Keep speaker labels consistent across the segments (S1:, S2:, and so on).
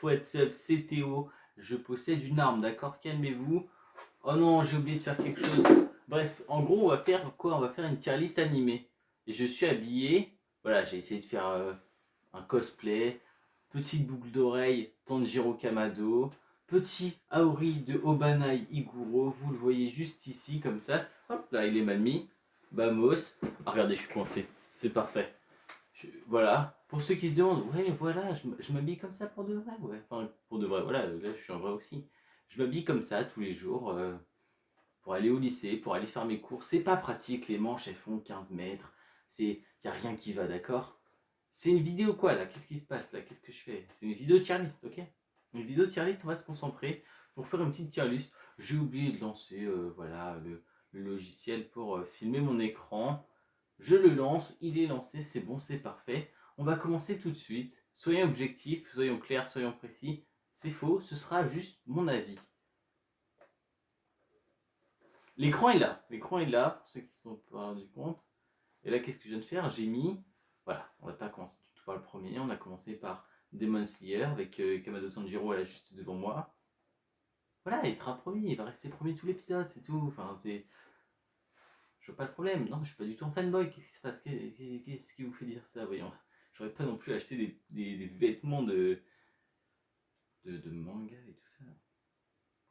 S1: What's up, c'est Théo. Je possède une arme, d'accord? Calmez-vous. Oh non, j'ai oublié de faire quelque chose. Bref, en gros, on va faire quoi? On va faire une tier list animée. Et je suis habillé. Voilà, j'ai essayé de faire un cosplay. Petite boucle d'oreille, Tanjiro Kamado. Petit Aori de Obanai Iguro. Vous le voyez juste ici, comme ça. Hop, là, il est mal mis. Vamos. Ah, regardez, je suis coincé. C'est parfait. Voilà. Pour ceux qui se demandent, ouais, voilà, je m'habille comme ça pour de vrai, ouais. Enfin, pour de vrai, voilà, là, je suis un vrai aussi. Je m'habille comme ça tous les jours pour aller au lycée, pour aller faire mes cours. C'est pas pratique, les manches, elles font 15 mètres. Y a rien qui va, d'accord? C'est une vidéo quoi, là? Qu'est-ce qui se passe, là? Qu'est-ce que je fais? C'est une vidéo tier list, ok? Une vidéo tier list, on va se concentrer pour faire une petite tier list. J'ai oublié de lancer, voilà, le logiciel pour filmer mon écran. Je le lance, il est lancé, c'est bon, c'est parfait. On va commencer tout de suite. Soyons objectifs, soyons clairs, soyons précis. C'est faux, ce sera juste mon avis. L'écran est là, pour ceux qui ne sont pas rendus compte. Et là, qu'est-ce que je viens de faire? J'ai mis, voilà, on va pas commencer du tout par le premier, on a commencé par Demon Slayer avec Kamado Tanjiro là juste devant moi. Voilà, il sera premier, il va rester premier tout l'épisode, c'est tout. Enfin, c'est. Je vois pas le problème. Non, je suis pas du tout un fanboy. Qu'est-ce qui se passe? Qu'est-ce qui vous fait dire ça? Voyons. J'aurais pas non plus acheté des vêtements de manga et tout ça.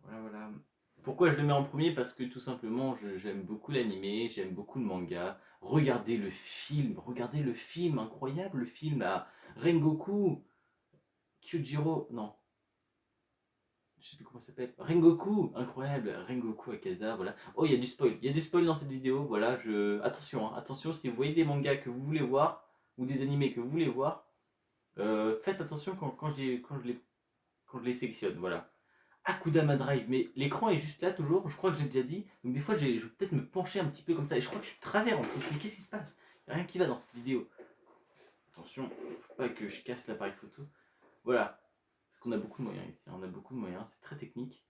S1: Voilà, voilà. Pourquoi je le mets en premier? Parce que tout simplement, j'aime beaucoup l'anime, j'aime beaucoup le manga. Regardez le film, incroyable, le film là. Rengoku, Kyojiro, non, je sais plus comment ça s'appelle. Rengoku, incroyable, Rengoku Akaza, voilà. Oh, il y a du spoil dans cette vidéo, voilà, Attention, hein, attention, si vous voyez des mangas que vous voulez voir, ou des animés que vous voulez voir, faites attention quand je les sélectionne, voilà. Akudama Drive, mais l'écran est juste là toujours, je crois que j'ai déjà dit, donc des fois je vais peut-être me pencher un petit peu comme ça, et je crois que je suis de travers en plus, mais qu'est-ce qui se passe? Il n'y a rien qui va dans cette vidéo. Attention, faut pas que je casse l'appareil photo. Voilà, parce qu'on a beaucoup de moyens ici, on a beaucoup de moyens, c'est très technique.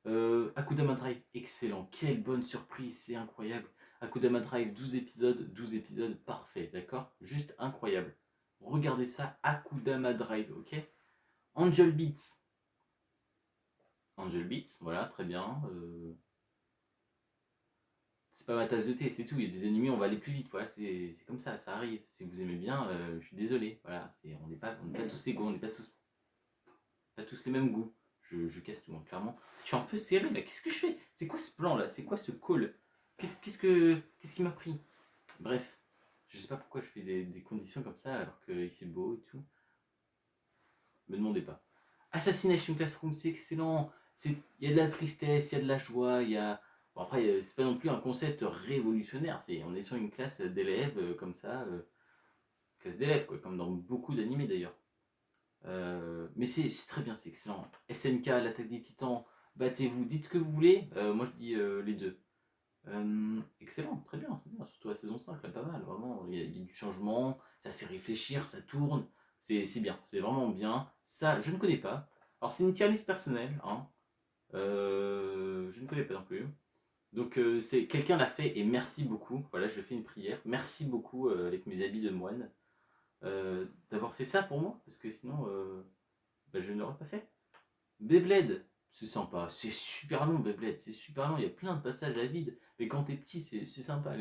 S1: Akudama Drive, excellent, quelle bonne surprise, c'est incroyable. Akudama Drive, 12 épisodes, parfait, d'accord? Juste incroyable. Regardez ça, Akudama Drive, ok? Angel Beats. Angel Beats, voilà, très bien. C'est pas ma tasse de thé, c'est tout. Il y a des animés, on va aller plus vite, voilà, c'est comme ça arrive. Si vous aimez bien, je suis désolé, voilà, on n'est pas tous égaux, on n'est pas tous les mêmes goûts. Je casse tout, hein, clairement. Je suis un peu serré là, qu'est-ce que je fais? C'est quoi ce plan là? C'est quoi ce call? Qu'est-ce qui m'a pris? Bref, je sais pas pourquoi je fais des conditions comme ça alors qu'il fait beau et tout. Me demandez pas. Assassination Classroom, c'est excellent. Il y a de la tristesse, il y a de la joie, il y a. Bon, après, c'est pas non plus un concept révolutionnaire. On est sur une classe d'élèves comme ça, classe d'élèves, quoi, comme dans beaucoup d'animés d'ailleurs. Mais c'est très bien, c'est excellent. SNK, l'attaque des titans, battez-vous, dites ce que vous voulez. Moi je dis les deux. Excellent, très bien, très bien. Surtout la saison 5, là, pas mal. Vraiment, il y a du changement, ça fait réfléchir, ça tourne. C'est bien, c'est vraiment bien. Ça, je ne connais pas. Alors, c'est une tier list personnelle, hein. Je ne connais pas non plus. Donc, c'est quelqu'un l'a fait et merci beaucoup. Voilà, je fais une prière. Merci beaucoup avec mes habits de moine d'avoir fait ça pour moi, parce que sinon, bah, je ne l'aurais pas fait. Beyblade, c'est sympa, c'est super long Beyblade, c'est super long, il y a plein de passages à vide, mais quand t'es petit, c'est sympa.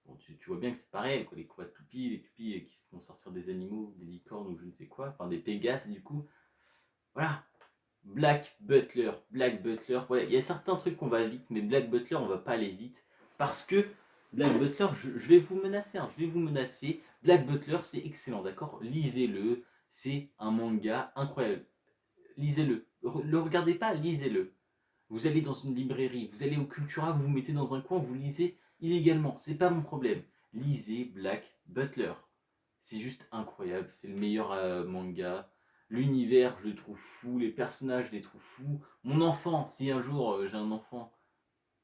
S1: Bon, tu vois bien que c'est pareil, quoi, les combats de toupies, les toupies qui font sortir des animaux, des licornes ou je ne sais quoi, enfin des pégases du coup. Voilà. Black Butler, voilà, il y a certains trucs qu'on va vite, mais Black Butler, on va pas aller vite, parce que Black Butler, je vais vous menacer, hein, je vais vous menacer. Black Butler, c'est excellent, d'accord? Lisez-le, c'est un manga incroyable. Lisez-le. Le regardez pas, lisez-le. Vous allez dans une librairie, vous allez au Cultura, vous vous mettez dans un coin, vous lisez illégalement, c'est pas mon problème. Lisez Black Butler. C'est juste incroyable, c'est le meilleur manga. L'univers, je le trouve fou, les personnages, je les trouve fous. Mon enfant, si un jour j'ai un enfant,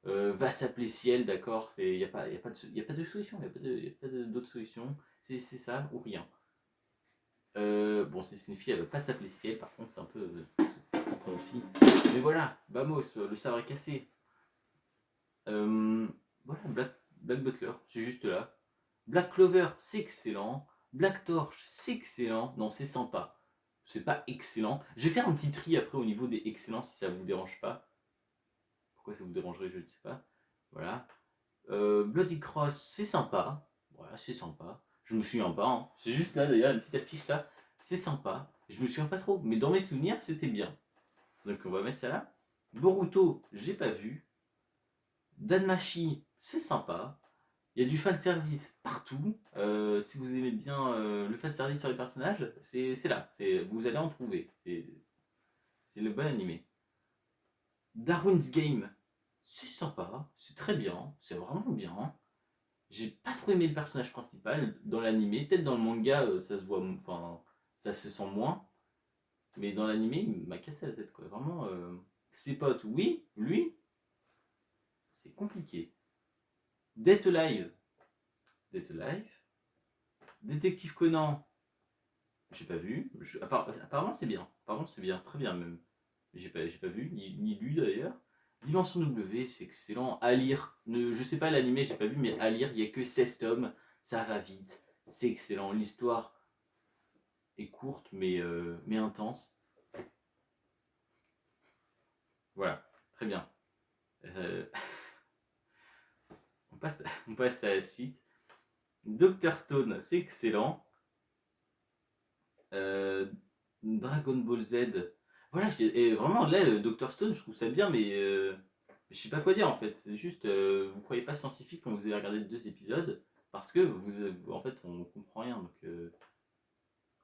S1: va s'appeler Ciel, d'accord? Il n'y a, pas, y a pas de solution, il n'y a pas d'autre solution. C'est ça ou rien. Bon, si c'est une fille, elle va pas s'appeler Ciel, par contre, c'est un peu. Pour une fille. Mais voilà, vamos, le sabre est cassé. Voilà, Black Butler, c'est juste là. Black Clover, c'est excellent. Black Torch, c'est excellent. Non, c'est sympa. c'est pas excellent. Je vais faire un petit tri après au niveau des excellents si ça vous dérange pas. Pourquoi ça vous dérangerait, je ne sais pas. Voilà. Bloody Cross, c'est sympa. Voilà, c'est sympa. Je me souviens pas. Hein. C'est juste là d'ailleurs, une petite affiche là. C'est sympa. Je me souviens pas trop. Mais dans mes souvenirs, c'était bien. Donc on va mettre ça là. Boruto, j'ai pas vu. Danmachi, c'est sympa. Il y a du fanservice partout. Si vous aimez bien le fanservice sur les personnages, c'est là. Vous allez en trouver. C'est le bon animé. Darwin's Game, c'est sympa. C'est très bien. C'est vraiment bien. J'ai pas trop aimé le personnage principal dans l'animé. Peut-être dans le manga, ça se voit, enfin, ça se sent moins. Mais dans l'animé, il m'a cassé la tête, quoi. Vraiment, ses potes, oui, lui, c'est compliqué. Death Alive. Death Alive. Détective Conan, j'ai pas vu. Apparemment, c'est bien. Apparemment, c'est bien, très bien même. J'ai pas vu, ni lu d'ailleurs. Dimension W, c'est excellent. À lire, je sais pas l'animé, j'ai pas vu, mais à lire, il y a que 16 tomes. Ça va vite. C'est excellent. L'histoire est courte, mais intense. Voilà, très bien. Euh, on passe à la suite. Doctor Stone, c'est excellent. Dragon Ball Z. Voilà, et vraiment là, le Dr Stone, je trouve ça bien, mais je sais pas quoi dire en fait. C'est juste, vous croyez pas scientifique quand vous avez regardé 2 épisodes, parce que en fait, on comprend rien, donc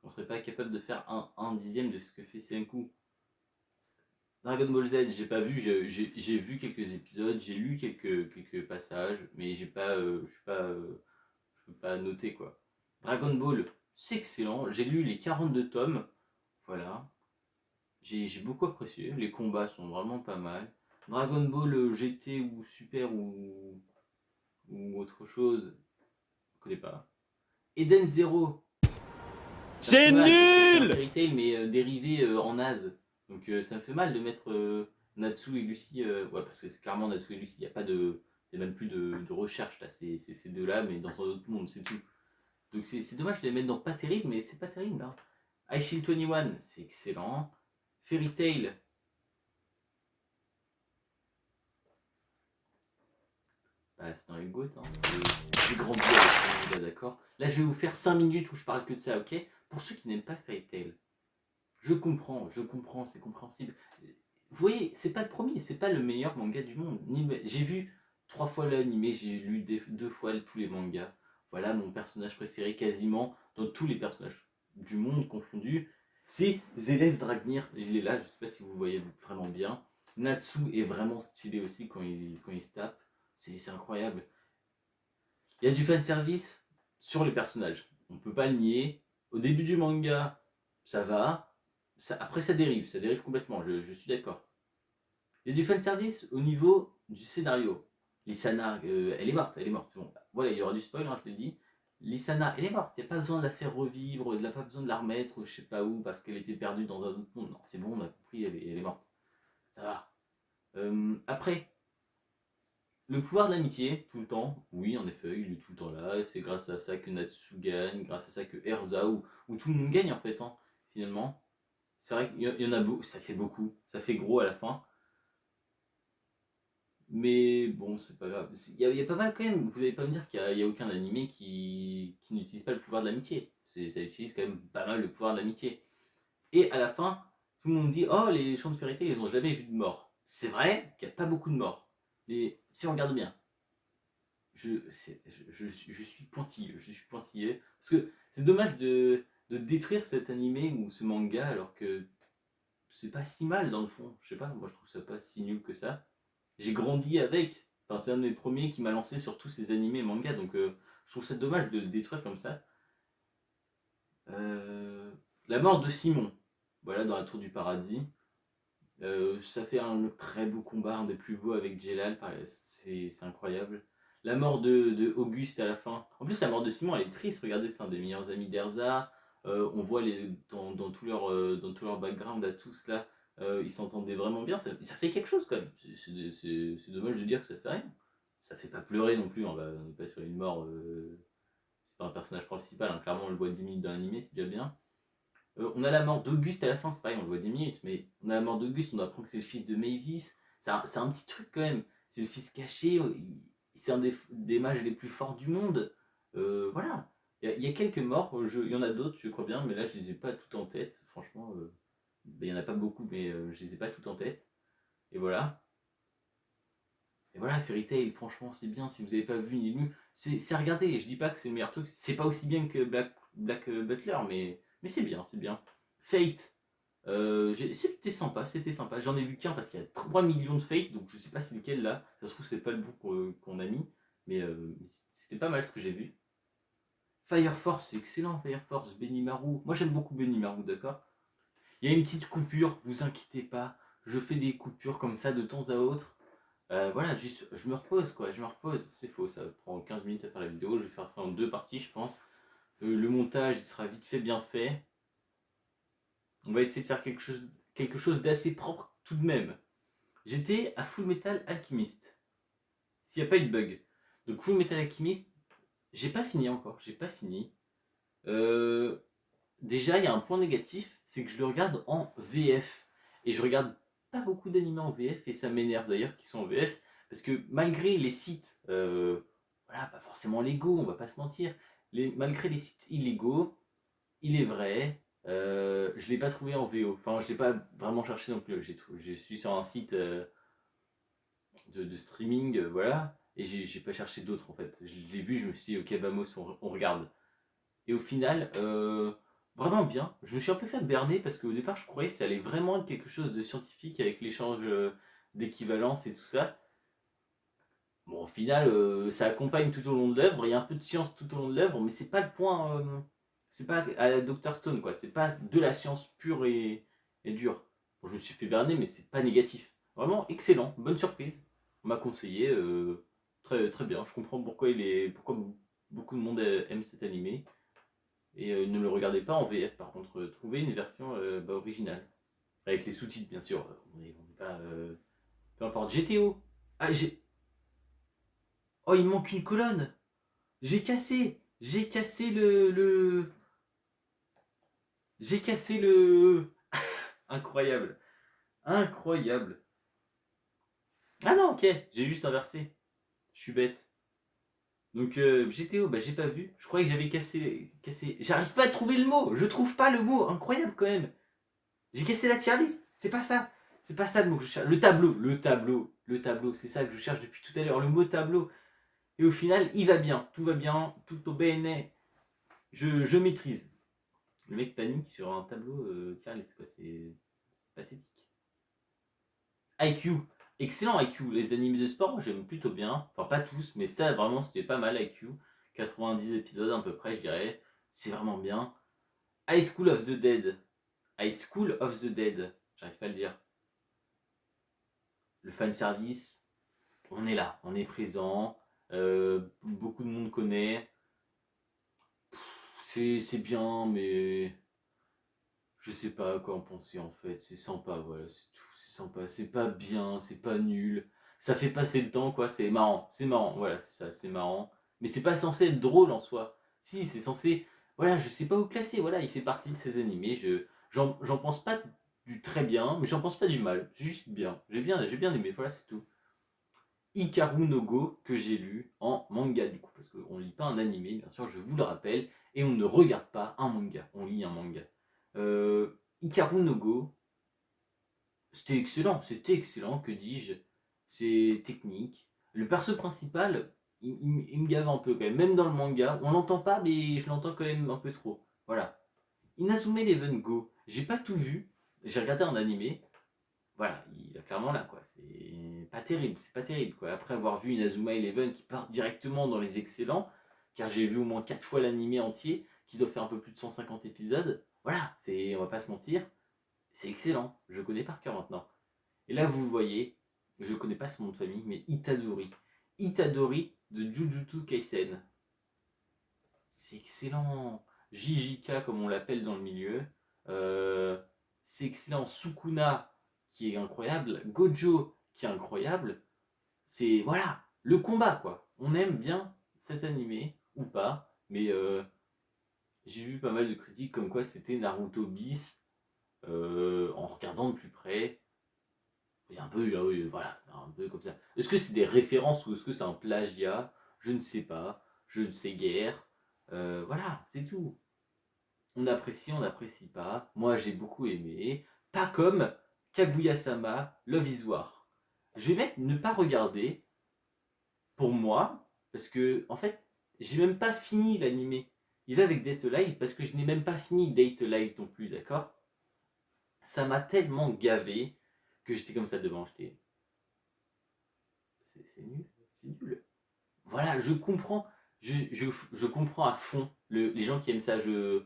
S1: on serait pas capable de faire un dixième de ce que fait Senku. Dragon Ball Z, j'ai pas vu, j'ai vu quelques épisodes, j'ai lu quelques passages, mais je peux pas noter quoi. Dragon Ball, c'est excellent, j'ai lu les 42 tomes, voilà. J'ai beaucoup apprécié. Les combats sont vraiment pas mal. Dragon Ball GT ou Super ou autre chose, je connais pas. Eden Zero, ça me fait
S2: C'est
S1: mal parce que c'est un
S2: nul!
S1: Fairy Tail mais dérivé en naze. Donc ça me fait mal de mettre Natsu et Lucy. Ouais, parce que c'est clairement Natsu et Lucy. Il n'y a pas de. Il n'y a même plus de recherche là. C'est ces deux-là, mais dans un autre monde, c'est tout. Donc c'est dommage de les mettre dans pas terrible, mais c'est pas terrible. Hein. iShield 21, c'est excellent. Fairy Tail, bah, c'est dans les gouttes, hein. J'ai grandi avec ce manga, d'accord. Là, je vais vous faire 5 minutes où je parle que de ça, ok. Pour ceux qui n'aiment pas Fairy Tail, je comprends, c'est compréhensible. Vous voyez, c'est pas le premier, c'est pas le meilleur manga du monde. J'ai vu 3 fois l'animé, j'ai lu 2 fois tous les mangas. Voilà mon personnage préféré quasiment dans tous les personnages du monde confondus. C'est Zélève Dragnir, il est là, je sais pas si vous voyez vraiment bien. Natsu est vraiment stylé aussi quand il se tape, c'est incroyable. Il y a du fanservice sur les personnages, on peut pas le nier. Au début du manga, ça va. Après, ça dérive complètement, je suis d'accord. Il y a du fanservice au niveau du scénario. Lisana, elle est morte, c'est bon. Voilà, il y aura du spoil, hein, je te le dis. Lisana, elle est morte, il n'y a pas besoin de la faire revivre, il n'y a pas besoin de la remettre, je sais pas où, parce qu'elle était perdue dans un autre monde. Non, c'est bon, on a compris, elle est morte. Ça va. Après, le pouvoir de l'amitié, tout le temps, oui, en effet, il est tout le temps là. C'est grâce à ça que Natsu gagne, grâce à ça que Erza, ou tout le monde gagne en fait, hein, finalement. C'est vrai qu'il y en a beaucoup, ça fait beaucoup, ça fait gros à la fin. Mais bon, c'est pas grave. Il y a pas mal quand même, vous allez pas me dire qu'il y a aucun animé qui n'utilise pas le pouvoir de l'amitié. Ça utilise quand même pas mal le pouvoir de l'amitié. Et à la fin, tout le monde dit oh, les chants de Fairy Tail, ils n'ont jamais vu de mort. C'est vrai qu'il n'y a pas beaucoup de morts. Mais si on regarde bien, je suis pointilleux. Je suis pointilleux. Parce que c'est dommage de détruire cet animé ou ce manga alors que c'est pas si mal dans le fond. Je sais pas, moi je trouve ça pas si nul que ça. J'ai grandi avec. Enfin, c'est un de mes premiers qui m'a lancé sur tous ces animés et mangas, donc je trouve ça dommage de le détruire comme ça. Euh, la mort de Simon, voilà, dans la Tour du Paradis. Ça fait un très beau combat, un des plus beaux avec Jelal, c'est incroyable. La mort de Auguste à la fin. En plus, la mort de Simon, elle est triste. Regardez, c'est un des meilleurs amis d'Erza. On voit dans dans tout leur background à tous là, ils s'entendaient vraiment bien. Ça fait quelque chose quand même. C'est dommage de dire que ça fait rien. Ça fait pas pleurer non plus. On n'est pas sur une mort. C'est pas un personnage principal. Hein. Clairement, on le voit 10 minutes dans l'animé, c'est déjà bien. On a la mort d'Auguste à la fin, c'est pareil, on le voit 10 minutes, mais on a la mort d'Auguste, on apprend que c'est le fils de Mavis. C'est un petit truc quand même. C'est le fils caché, c'est un des mages les plus forts du monde. Voilà. Il y a quelques morts, il y en a d'autres, je crois bien, mais là je les ai pas toutes en tête. Franchement, il y en a pas beaucoup, mais je les ai pas toutes en tête. Et voilà. Et voilà, Fairy Tail, franchement, c'est bien. Si vous avez pas vu ni lu, c'est à regarder. Je dis pas que c'est le meilleur truc. C'est pas aussi bien que Black Butler, mais c'est bien, c'est bien. Fate, c'était sympa, c'était sympa. J'en ai vu qu'un parce qu'il y a 3 millions de Fate, donc je sais pas c'est lequel là. Ça se trouve, c'est pas le bon qu'on a mis, mais c'était pas mal ce que j'ai vu. Fire Force, c'est excellent, Fire Force, Benimaru. Moi j'aime beaucoup Benimaru, d'accord. Il y a une petite coupure, vous inquiétez pas. Je fais des coupures comme ça de temps à autre. Voilà, juste, je me repose quoi, je me repose. C'est faux, ça prend 15 minutes à faire la vidéo. Je vais faire ça en 2 parties, je pense. Le montage, il sera vite fait, bien fait. On va essayer de faire quelque chose d'assez propre tout de même. J'étais à Full Metal Alchemist. S'il n'y a pas eu de bug. Donc Full Metal Alchemist, j'ai pas fini encore, j'ai pas fini. Euh, Déjà, il y a un point négatif, c'est que je le regarde en VF. Et je regarde pas beaucoup d'animés en VF, et ça m'énerve d'ailleurs qu'ils soient en VF, parce que malgré les sites, voilà, pas forcément légaux, on va pas se mentir, malgré les sites illégaux, il est vrai, je l'ai pas trouvé en VO. Enfin, je l'ai pas vraiment cherché non plus. Je suis sur un site de streaming, voilà, et j'ai pas cherché d'autres en fait. Je l'ai vu, je me suis dit, ok, vamos, on regarde. Et au final, vraiment bien. Je me suis un peu fait berner parce qu'au départ, je croyais que ça allait vraiment être quelque chose de scientifique avec l'échange d'équivalence et tout ça. Bon, au final, ça accompagne tout au long de l'œuvre. Il y a un peu de science tout au long de l'œuvre, mais c'est pas le point. C'est pas à la Dr Stone, quoi. C'est pas de la science pure et dure. Bon, je me suis fait berner, mais c'est pas négatif. Vraiment excellent, bonne surprise. On m'a conseillé, très, très bien. Je comprends pourquoi beaucoup de monde aime cet animé. Et ne le regardez pas en VF, par contre, trouvez une version originale. Avec les sous-titres, bien sûr. On est pas. Peu importe. GTO. Ah, j'ai. Oh, il me manque une colonne. J'ai cassé J'ai cassé le. Incroyable. Incroyable. Ah non, ok. J'ai juste inversé. Je suis bête. Donc GTO, bah j'ai pas vu. Je croyais que j'avais cassé. J'arrive pas à trouver le mot. Je trouve pas le mot. Incroyable quand même. J'ai cassé la tier list. C'est pas ça. C'est pas ça le mot que je cherche. Le tableau. C'est ça que je cherche depuis tout à l'heure. Le mot tableau. Et au final, il va bien. Tout va bien. Tout au bene. Je maîtrise. Le mec panique sur un tableau tier list, quoi. C'est pathétique. IQ. Excellent IQ. Les animés de sport, moi j'aime plutôt bien. Enfin, pas tous, mais ça vraiment c'était pas mal IQ. 90 épisodes à peu près, je dirais. C'est vraiment bien. High School of the Dead. High School of the Dead. J'arrive pas à le dire. Le fanservice, on est là, on est présent. Beaucoup de monde connaît. C'est bien, mais je sais pas quoi en penser en fait. C'est sympa, voilà, c'est tout. C'est sympa. C'est pas bien, c'est pas nul. Ça fait passer le temps, quoi. C'est marrant. Voilà, c'est ça, c'est marrant. Mais c'est pas censé être drôle en soi. Si, c'est censé. Voilà, je sais pas où classer. Voilà, il fait partie de ces animés. J'en pense pas du très bien, mais j'en pense pas du mal. Juste bien. J'ai bien aimé. Voilà, c'est tout. Hikaru no Go que j'ai lu en manga du coup, parce qu'on ne lit pas un animé, bien sûr, je vous le rappelle, et on ne regarde pas un manga, on lit un manga. Hikaru no Go, c'était excellent, que dis-je, c'est technique. Le perso principal, il me gave un peu quand même dans le manga, on l'entend pas, mais je l'entends quand même un peu trop. Voilà. Inazume Eleven Go, j'ai pas tout vu, j'ai regardé un animé, voilà, il a clairement là, quoi. C'est pas terrible, quoi. Après avoir vu Inazuma Eleven qui part directement dans les excellents, car j'ai vu au moins 4 fois l'animé entier, qui doit faire un peu plus de 150 épisodes, voilà, on va pas se mentir, c'est excellent, je connais par cœur maintenant. Et là, vous voyez, je connais pas son nom de famille, mais Itadori. Itadori de Jujutsu Kaisen. C'est excellent. JJK, comme on l'appelle dans le milieu. C'est excellent. Sukuna, qui est incroyable. Gojo, qui est incroyable. C'est, voilà, le combat, quoi. On aime bien cet animé, ou pas, mais J'ai vu pas mal de critiques comme quoi c'était Naruto bis, en regardant de plus près. Il y a un peu, voilà, un peu comme ça. Est-ce que c'est des références ou est-ce que c'est un plagiat? Je ne sais pas, je ne sais guère. Voilà, c'est tout. On apprécie, on n'apprécie pas. Moi, j'ai beaucoup aimé. Pas comme Kaguya-sama Love is War. Je vais mettre ne pas regarder pour moi, parce que, en fait, j'ai même pas fini l'animé. Il va avec Date Live parce que je n'ai même pas fini Date Live non plus, d'accord? Ça m'a tellement gavé que j'étais comme ça devant. J'étais. C'est nul, c'est nul. Voilà, je comprends. Je comprends à fond les gens qui aiment ça. Je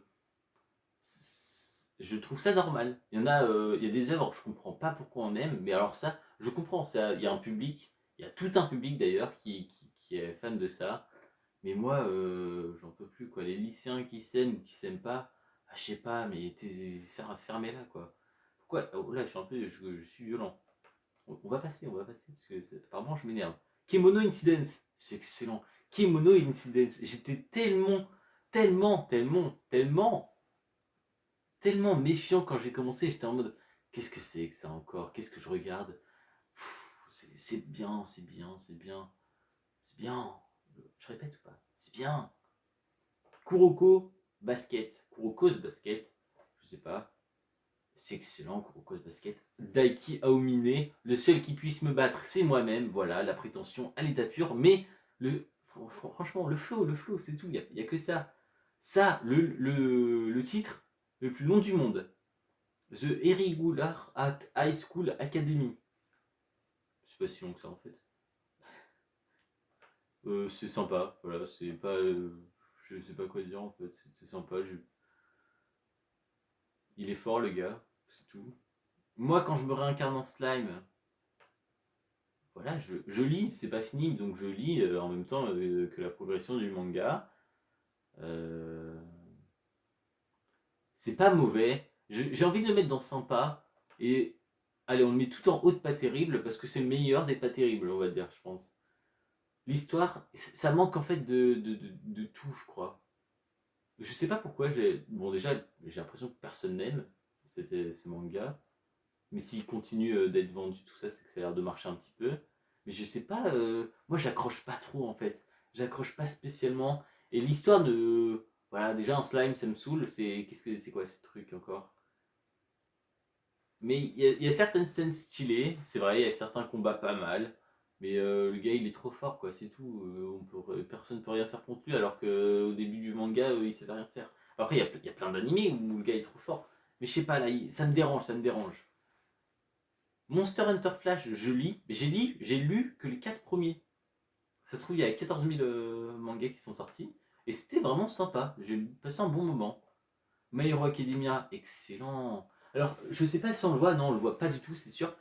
S1: trouve ça normal. Il y a des œuvres, je comprends pas pourquoi on aime, mais alors ça, je comprends. Ça, il y a un public, il y a tout un public d'ailleurs qui est fan de ça. Mais moi, j'en peux plus, quoi. Les lycéens qui s'aiment ou qui s'aiment pas, ah, je sais pas, mais fermez-la, quoi. Pourquoi? Oh, là, je suis violent. On va passer, parce que apparemment, je m'énerve. Kemono Incidents, c'est excellent. Kemono Incidents, j'étais tellement méfiant quand j'ai commencé. J'étais en mode, qu'est-ce que c'est que ça encore? Qu'est-ce que je regarde? C'est bien, c'est bien, c'est bien, c'est bien. Je répète ou pas? C'est bien. Kuroko Basket. Kuroko's Basket. Je sais pas. C'est excellent, Kuroko's Basket. Daiki Aomine. Le seul qui puisse me battre, c'est moi-même. Voilà, la prétention à l'état pur. Mais franchement, le flow, c'est tout. Il n'y a que ça. Ça, le titre le plus long du monde. The Irregular at High School Academy. C'est pas si long que ça en fait. C'est sympa, voilà, c'est pas. Je sais pas quoi dire en fait, c'est sympa. Il est fort le gars, c'est tout. Moi quand je me réincarne en slime, voilà, je lis, c'est pas fini, donc je lis en même temps que la progression du manga. Euh, c'est pas mauvais. J'ai envie de le mettre dans sympa. Et allez, on le met tout en haut de pas terrible parce que c'est le meilleur des pas terribles, on va dire, je pense. L'histoire, ça manque en fait de tout, je crois. Je sais pas pourquoi Bon, déjà, j'ai l'impression que personne n'aime ce manga. Mais s'il continue d'être vendu, tout ça, c'est que ça a l'air de marcher un petit peu. Mais je sais pas, moi j'accroche pas trop en fait. J'accroche pas spécialement. Et l'histoire de. Voilà, déjà un slime, ça me saoule. C'est quoi ces trucs encore? Mais il y a certaines scènes stylées, c'est vrai, il y a certains combats pas mal. Mais le gars il est trop fort quoi, c'est tout. Personne peut rien faire contre lui alors qu'au début du manga il savait rien faire. Après il y a plein d'animés où le gars est trop fort. Mais je sais pas là, ça me dérange, ça me dérange. Monster Hunter Flash, je lis, mais j'ai lu que les 4 premiers. Ça se trouve, il y a 14 000 mangas qui sont sortis. Et c'était vraiment sympa. J'ai passé un bon moment. My Hero Academia, excellent. Alors, je sais pas si on le voit, non, on le voit pas du tout, c'est sûr.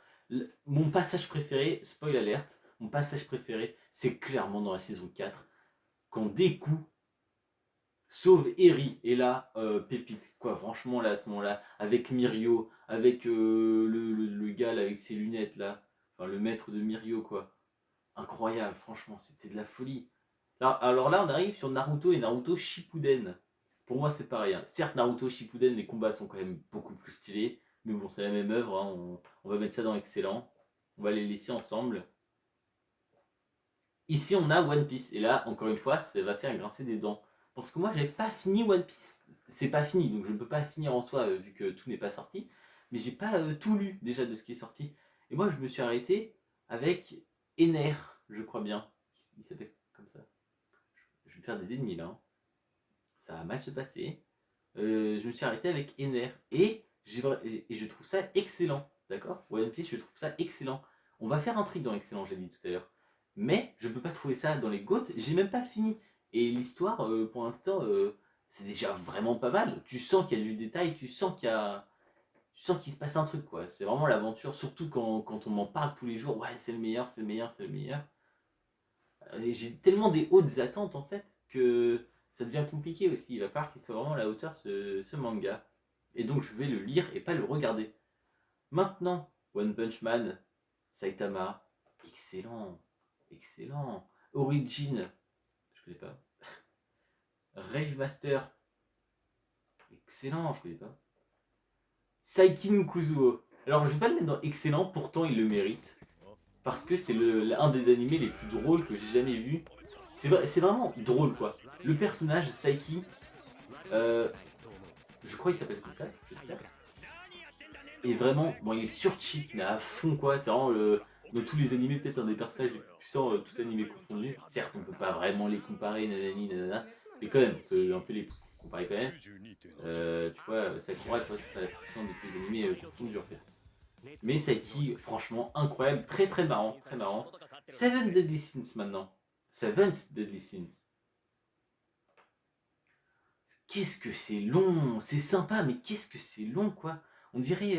S1: Mon passage préféré, spoil alert, mon passage préféré, c'est clairement dans la saison 4, quand Deku sauve Eri. Et là, pépite, quoi, franchement, là, à ce moment-là, avec Mirio, avec le gars là, avec ses lunettes, là, enfin, le maître de Mirio, quoi. Incroyable, franchement, c'était de la folie. Alors là, on arrive sur Naruto et Naruto Shippuden. Pour moi, c'est pareil, hein. Certes, Naruto Shippuden, les combats sont quand même beaucoup plus stylés. Mais bon, c'est la même œuvre, hein. On va mettre ça dans excellent. On va les laisser ensemble. Ici, on a One Piece. Et là, encore une fois, ça va faire grincer des dents. Parce que moi, j'ai pas fini One Piece. C'est pas fini, donc je ne peux pas finir en soi, vu que tout n'est pas sorti. Mais j'ai pas tout lu déjà de ce qui est sorti. Et moi, je me suis arrêté avec Ener, je crois bien. Il s'appelle comme ça. Je vais me faire des ennemis là, hein. Ça va mal se passer. Je me suis arrêté avec Ener. Et je trouve ça excellent. D'accord? One Piece, je trouve ça excellent. On va faire un tri dans excellent, j'ai dit tout à l'heure. Mais je peux pas trouver ça dans les GOAT. J'ai même pas fini. Et l'histoire, pour l'instant, c'est déjà vraiment pas mal. Tu sens qu'il y a du détail, tu sens qu'il se passe un truc, quoi. C'est vraiment l'aventure, surtout quand on m'en parle tous les jours. Ouais, c'est le meilleur, c'est le meilleur, c'est le meilleur. Et j'ai tellement des hautes attentes, en fait, que ça devient compliqué aussi. Il va falloir qu'il soit vraiment à la hauteur, ce manga. Et donc, je vais le lire et pas le regarder. Maintenant, One Punch Man, Saitama, excellent, excellent. Origin, je connais pas. Rave Master, excellent, je connais pas. Saiki no Kuzuo. Alors je vais pas le mettre dans excellent, pourtant il le mérite. Parce que c'est un des animés les plus drôles que j'ai jamais vu. C'est vraiment drôle quoi. Le personnage, Saiki, je crois qu'il s'appelle comme ça, j'espère. Et vraiment, bon il est sur cheat mais à fond quoi. C'est vraiment dans tous les animés peut-être un des personnages les plus puissants, tout animé confondu. Certes on peut pas vraiment les comparer, nanani, nanana. Mais quand même, on peut un peu les comparer quand même. Tu vois, Sakura, tu vois, c'est pas la plus puissante de tous les animés confondus en fait. Mais Saiki, franchement, incroyable, très très marrant, très marrant. Seven Deadly Sins maintenant. Seven Deadly Sins. Qu'est-ce que c'est long, c'est sympa, mais qu'est-ce que c'est long quoi. On dirait,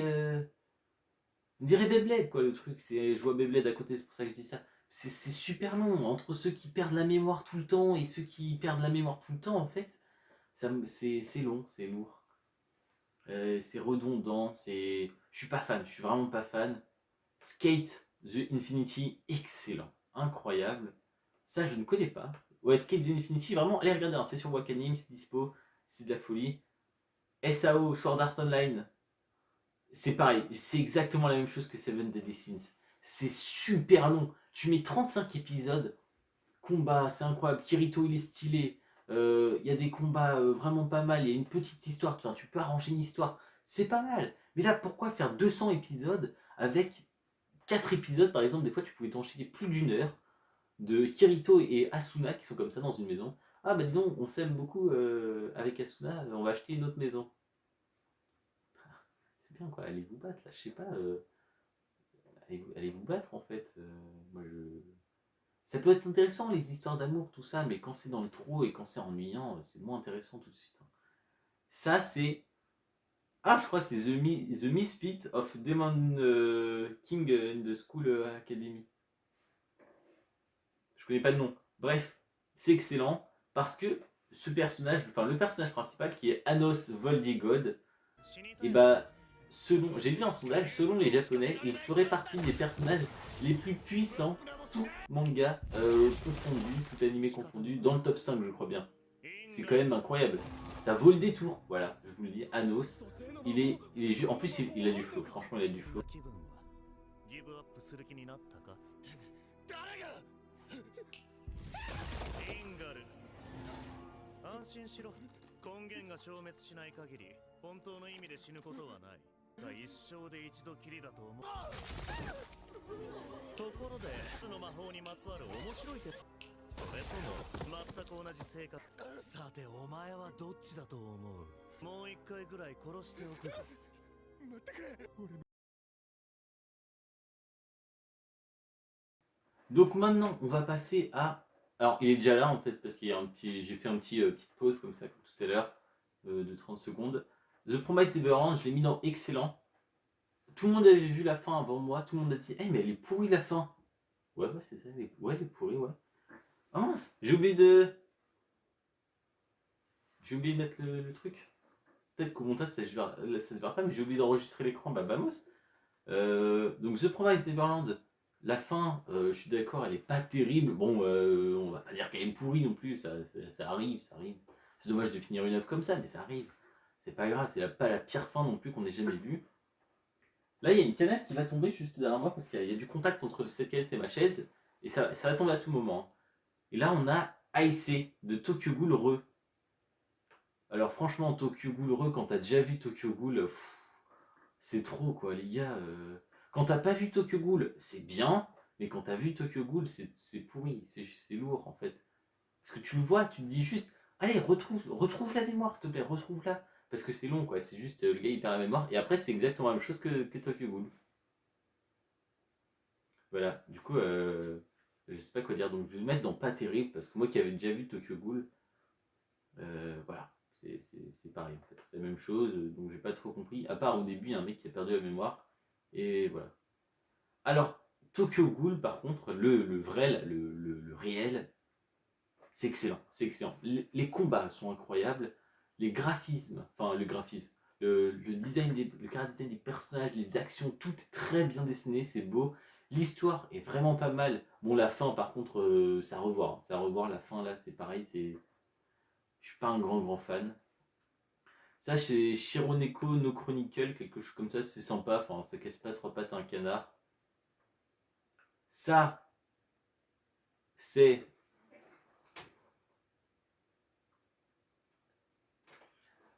S1: on dirait Beyblade quoi le truc. Je vois Beyblade à côté, c'est pour ça que je dis ça. C'est super long entre ceux qui perdent la mémoire tout le temps et ceux qui perdent la mémoire tout le temps en fait. C'est long, c'est lourd. C'est redondant, je suis pas fan, je suis vraiment pas fan. Skate the Infinity, excellent, incroyable. Ça, je ne connais pas. Ouais, Skate the Infinity, vraiment, allez regarder, hein, c'est sur Wakanim, c'est dispo, c'est de la folie. SAO, Sword Art Online, c'est pareil, c'est exactement la même chose que Seven Deadly Sins. C'est super long. Tu mets 35 épisodes, combat, c'est incroyable. Kirito, il est stylé. Il y a des combats vraiment pas mal. Il y a une petite histoire, tu peux arranger une histoire. C'est pas mal. Mais là, pourquoi faire 200 épisodes avec 4 épisodes, par exemple, des fois tu pouvais t'enchaîner plus d'une heure de Kirito et Asuna qui sont comme ça dans une maison. Ah bah disons, on s'aime beaucoup avec Asuna, on va acheter une autre maison. C'est bien quoi, allez vous battre là, je sais pas. Allez vous battre en fait. Moi je. Ça peut être intéressant les histoires d'amour, tout ça, mais quand c'est dans le trou et quand c'est ennuyant, c'est moins intéressant tout de suite. Hein. Ça c'est. Ah, je crois que c'est The Misfit of Demon King in the School Academy. Je connais pas le nom. Bref, c'est excellent parce que ce personnage, enfin le personnage principal qui est Anos Voldigod, et bah selon, j'ai vu un sondage, selon les Japonais, il ferait partie des personnages les plus puissants, tout manga confondu, tout animé confondu, dans le top 5 je crois bien. C'est quand même incroyable. Ça vaut le détour, voilà, je vous le dis, Anos, en plus il a du flow, franchement il a du flow.
S2: 安心しろ。根源が消滅しない限り本当の意味で死ぬことはない。一生で一度きりだと思う。ところでの魔法にまつわる面白い鉄、それとも全く同じ生活。さてお前はどっちだと思う。もう一回ぐらい殺しておくぞ。待ってくれ。
S1: Donc maintenant, on va passer à. Alors, il est déjà là en fait, parce qu'il y a j'ai fait petite pause comme ça, comme tout à l'heure, de 30 secondes. The Promised Neverland, je l'ai mis dans excellent. Tout le monde avait vu la fin avant moi, tout le monde a dit, hey, mais elle est pourrie la fin. Ouais, c'est ça, elle est pourrie, ouais. Ah mince, j'ai oublié de. J'ai oublié de mettre le truc. Peut-être qu'au montage ça se verra pas, mais j'ai oublié d'enregistrer l'écran, bah vamos. Donc The Promised Neverland, la fin, je suis d'accord, elle est pas terrible. Bon, on va pas dire qu'elle est pourrie non plus, ça arrive, ça arrive. C'est dommage de finir une œuvre comme ça, mais ça arrive. C'est pas grave, c'est pas la pire fin non plus qu'on ait jamais vue. Là, il y a une canette qui va tomber juste derrière moi parce qu'il y a du contact entre cette canette et ma chaise, et ça va tomber à tout moment. Et là, on a AIC de Tokyo Ghoul Re. Alors franchement, Tokyo Ghoul Re, quand t'as déjà vu Tokyo Ghoul, c'est trop quoi, les gars. Quand t'as pas vu Tokyo Ghoul, c'est bien, mais quand t'as vu Tokyo Ghoul, c'est pourri, c'est lourd en fait. Parce que tu le vois, tu te dis juste, allez, retrouve la mémoire, s'il te plaît, retrouve-la. Parce que c'est long, quoi. C'est juste, le gars, il perd la mémoire. Et après, c'est exactement la même chose que Tokyo Ghoul. Voilà, du coup, je sais pas quoi dire. Donc, je vais le mettre dans pas terrible, parce que moi qui avais déjà vu Tokyo Ghoul, voilà. C'est pareil, en fait. C'est la même chose, donc j'ai pas trop compris. À part au début, il y a un mec qui a perdu la mémoire. Et voilà. Alors, Tokyo Ghoul, par contre, le vrai, le réel, c'est excellent, c'est excellent. Les combats sont incroyables, les graphismes, enfin le graphisme, le design le character design des personnages, les actions, tout est très bien dessiné, c'est beau. L'histoire est vraiment pas mal. Bon, la fin, par contre, c'est à revoir. C'est à revoir, la fin, là, c'est pareil, je suis pas un grand fan. Ça, c'est Shironeko no Chronicle, quelque chose comme ça, c'est sympa. Enfin, ça casse pas trois pattes à un canard. Ça, c'est.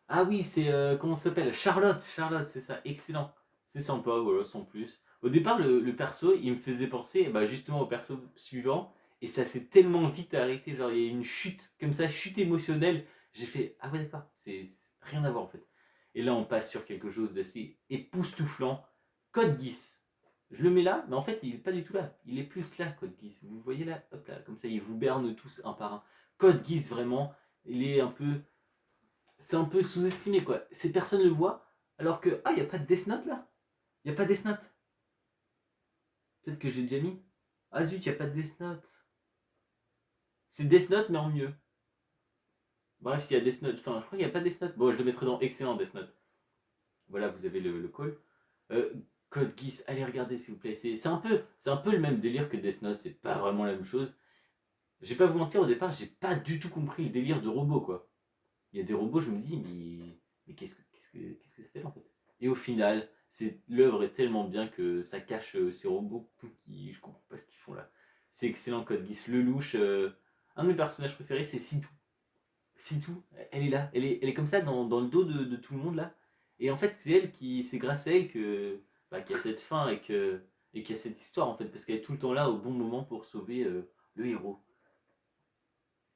S1: Ah oui, c'est. Comment ça s'appelle? Charlotte, Charlotte, c'est ça, excellent. C'est sympa, voilà, sans plus. Au départ, le perso, il me faisait penser bah, justement au perso suivant, et ça s'est tellement vite arrêté. Genre, il y a eu une chute, comme ça, chute émotionnelle. J'ai fait, ah ouais, d'accord, c'est rien à voir en fait. Et là, on passe sur quelque chose d'assez époustouflant. Code Geass. Je le mets là, mais en fait, il est pas du tout là. Il est plus là, Code Geass. Vous voyez là, hop là, comme ça, il vous berne tous un par un. Code Geass, vraiment, il est un peu c'est un peu sous-estimé quoi. Ces personnes le voient alors que ah il y a pas de Death Note là. Il y a pas de Death Note. Peut-être que j'ai déjà mis. Ah zut, il y a pas de Death Note. C'est Death Note mais en mieux. Bref, s'il y a Death Note, enfin je crois qu'il y a pas de Death Note. Bon, je le mettrai dans excellent Death Note. Voilà, vous avez le call. Code Geass, allez regarder s'il vous plaît. C'est un peu le même délire que Death Note, c'est pas vraiment la même chose. Je vais pas vous mentir, au départ, j'ai pas du tout compris le délire de robots quoi. Il y a des robots, je me dis, mais qu'est-ce que ça fait en fait? Et au final, l'œuvre est tellement bien que ça cache ces robots qui, je comprends pas ce qu'ils font là. C'est excellent, Code Geass. Lelouch, un de mes personnages préférés, c'est Sitou. Sitou, elle est là, elle est comme ça dans le dos de tout le monde là. Et en fait, c'est grâce à elle que, bah, qu'il y a cette fin et qu'il y a cette histoire en fait, parce qu'elle est tout le temps là au bon moment pour sauver le héros.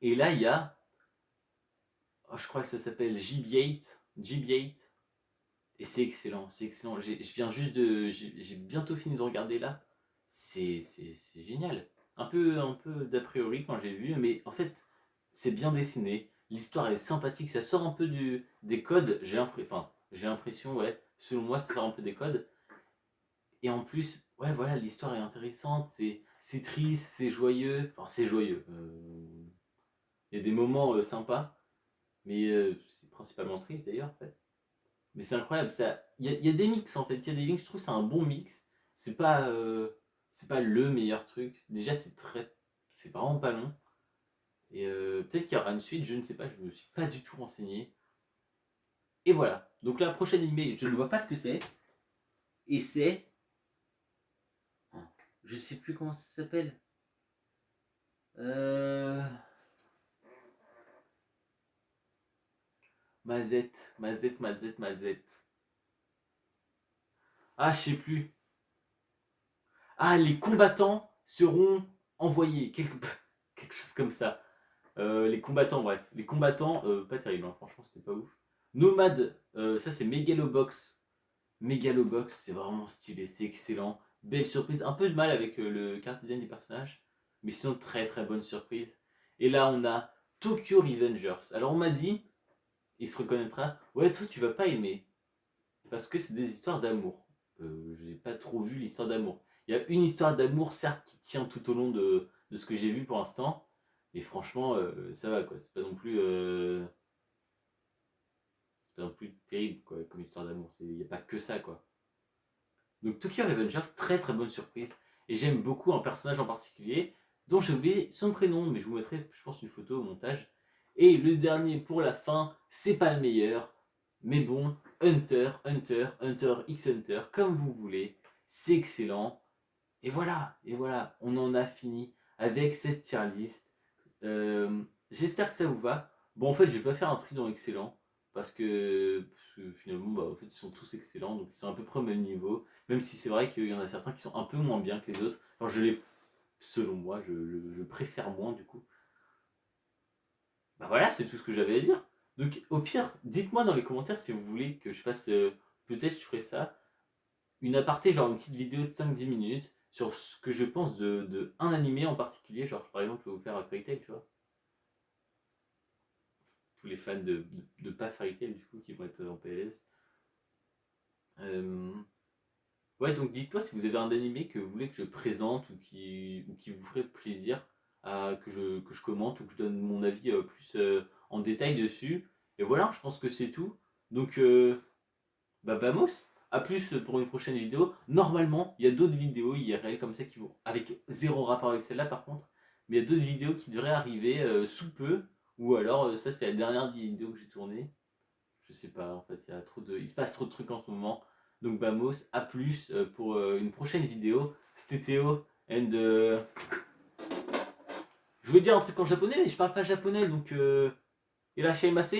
S1: Et là, il y a, oh, je crois que ça s'appelle GB8, GB8. Et c'est excellent, c'est excellent. Je viens juste de. J'ai bientôt fini de regarder là. C'est génial. Un peu d'a priori quand j'ai vu, mais en fait, c'est bien dessiné. L'histoire est sympathique, ça sort un peu des codes. J'ai l'impression, ouais. Selon moi, ça sort un peu des codes. Et en plus, ouais, voilà, l'histoire est intéressante. C'est triste, c'est joyeux. Enfin, c'est joyeux. Il y a des moments sympas, mais c'est principalement triste d'ailleurs, en fait. Mais c'est incroyable, ça. Il y a des mix en fait. Il y a des mix, je trouve que c'est un bon mix. C'est pas le meilleur truc. Déjà, c'est vraiment pas long. Et peut-être qu'il y aura une suite, je ne sais pas, je me suis pas du tout renseigné. Et voilà. Donc la prochaine animé, je ne vois pas ce que c'est. Et c'est. Je sais plus comment ça s'appelle. Euh... Mazette, Mazette, Mazette, Mazette. Ah, je sais plus. Ah, les combattants seront envoyés. Quelque chose comme ça. Les combattants, bref. Les combattants, pas terrible, hein, franchement, c'était pas ouf. Nomade, ça c'est Megalobox. Megalobox, c'est vraiment stylé, c'est excellent. Belle surprise. Un peu de mal avec le cart design des personnages. Mais sinon, très très bonne surprise. Et là, on a Tokyo Revengers. Alors, on m'a dit, il se reconnaîtra, ouais, toi, tu vas pas aimer. Parce que c'est des histoires d'amour. J'ai pas trop vu l'histoire d'amour. Il y a une histoire d'amour, certes, qui tient tout au long de ce que j'ai vu pour l'instant. Et franchement, ça va quoi. C'est pas non plus terrible quoi, comme histoire d'amour. Il n'y a pas que ça quoi. Donc Tokyo Revengers, très très bonne surprise. Et j'aime beaucoup un personnage en particulier, dont j'ai oublié son prénom, mais je vous mettrai, je pense, une photo au montage. Et le dernier pour la fin, c'est pas le meilleur, mais bon, Hunter X Hunter, comme vous voulez, c'est excellent. Et voilà, on en a fini avec cette tier list. J'espère que ça vous va. Bon, en fait, je vais pas faire un tri dans excellent parce que finalement, bah, en fait, ils sont tous excellents, donc ils sont à peu près au même niveau. Même si c'est vrai qu'il y en a certains qui sont un peu moins bien que les autres. Enfin, selon moi, je préfère moins du coup. Bah voilà, c'est tout ce que j'avais à dire. Donc, au pire, dites-moi dans les commentaires si vous voulez que je fasse. Peut-être je ferai ça. Une aparté, genre une petite vidéo de 5-10 minutes sur ce que je pense de un animé en particulier. Genre, par exemple, vous faire Fairy Tail, tu vois. Tous les fans de pas Fairy Tail, du coup, qui vont être en PLS. Ouais, donc dites-moi si vous avez un animé que vous voulez que je présente ou qui vous ferait plaisir que je commente ou que je donne mon avis plus en détail dessus. Et voilà, je pense que c'est tout. Donc, bah, vamos! A plus pour une prochaine vidéo. Normalement, il y a d'autres vidéos IRL comme ça qui vont. Avec zéro rapport avec celle-là par contre. Mais il y a d'autres vidéos qui devraient arriver sous peu. Ou alors, ça, c'est la dernière vidéo que j'ai tournée. Je sais pas, en fait, il se passe trop de trucs en ce moment. Donc vamos, à plus pour une prochaine vidéo. C'était Théo, and je voulais dire un truc en japonais, mais je parle pas japonais, donc... irashaimase.